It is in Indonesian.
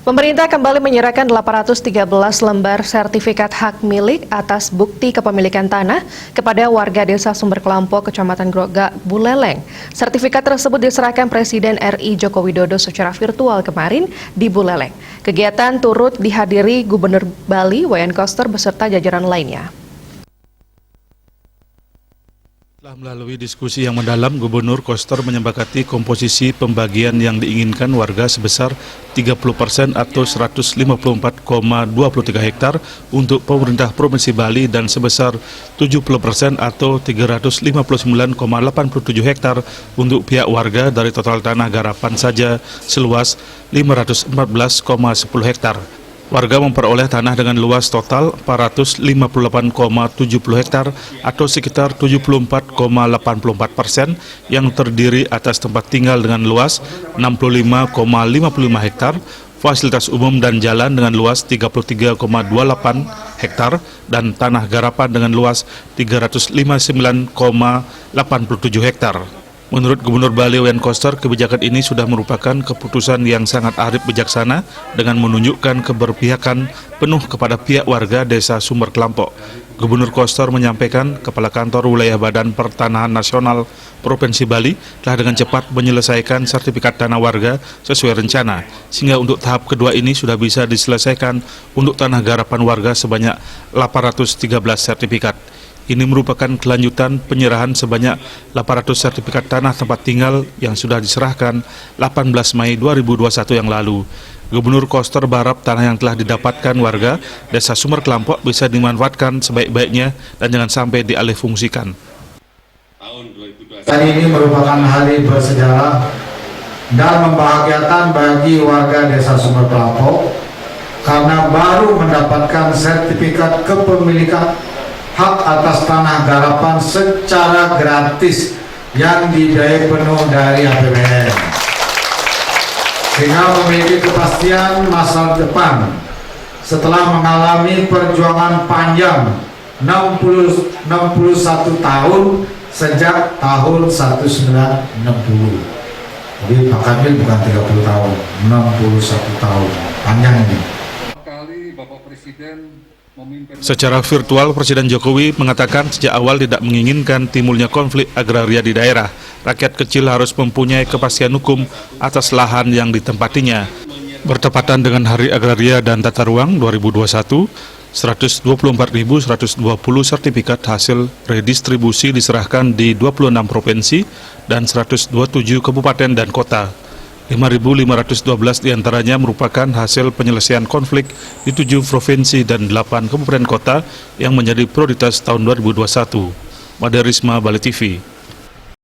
Pemerintah kembali menyerahkan 813 lembar sertifikat hak milik atas bukti kepemilikan tanah kepada warga Desa Sumber Kelampok, Kecamatan Grogak, Buleleng. Sertifikat tersebut diserahkan Presiden RI Joko Widodo secara virtual kemarin di Buleleng. Kegiatan turut dihadiri Gubernur Bali, Wayan Koster beserta jajaran lainnya. Melalui diskusi yang mendalam, Gubernur Koster menyepakati komposisi pembagian yang diinginkan warga sebesar 30% atau 154,23 hektar untuk pemerintah Provinsi Bali dan sebesar 70% atau 359,87 hektar untuk pihak warga dari total tanah garapan saja seluas 514,10 hektar. Warga memperoleh tanah dengan luas total 458,70 hektar atau sekitar 74,84% yang terdiri atas tempat tinggal dengan luas 65,55 hektar, fasilitas umum dan jalan dengan luas 33,28 hektar, dan tanah garapan dengan luas 359,87 hektar. Menurut Gubernur Bali Wayan Koster, kebijakan ini sudah merupakan keputusan yang sangat arif bijaksana dengan menunjukkan keberpihakan penuh kepada pihak warga Desa Sumber Kelampok. Gubernur Koster menyampaikan Kepala Kantor Wilayah Badan Pertanahan Nasional Provinsi Bali telah dengan cepat menyelesaikan sertifikat tanah warga sesuai rencana, sehingga untuk tahap kedua ini sudah bisa diselesaikan untuk tanah garapan warga sebanyak 813 sertifikat. Ini merupakan kelanjutan penyerahan sebanyak 800 sertifikat tanah tempat tinggal yang sudah diserahkan 18 Mei 2021 yang lalu. Gubernur Koster berharap tanah yang telah didapatkan warga Desa Sumber Kelampok bisa dimanfaatkan sebaik-baiknya dan jangan sampai dialihfungsikan. Hari ini merupakan hari bersejarah dan membahagiakan bagi warga Desa Sumber Kelampok karena baru mendapatkan sertifikat kepemilikan hak atas tanah garapan secara gratis yang dibiayai penuh dari APBN, sehingga memiliki kepastian masa depan setelah mengalami perjuangan panjang 61 tahun sejak tahun 1960. Jadi Pak Kamil bukan 30 tahun, 61 tahun, panjang ini. Secara virtual, Presiden Jokowi mengatakan sejak awal tidak menginginkan timbulnya konflik agraria di daerah. Rakyat kecil harus mempunyai kepastian hukum atas lahan yang ditempatinya. Bertepatan dengan Hari Agraria dan Tata Ruang 2021, 124.120 sertifikat hasil redistribusi diserahkan di 26 provinsi dan 127 kabupaten dan kota. 5.512 diantaranya merupakan hasil penyelesaian konflik di 7 provinsi dan 8 kabupaten kota yang menjadi prioritas tahun 2021. Mada Risma, Bali TV.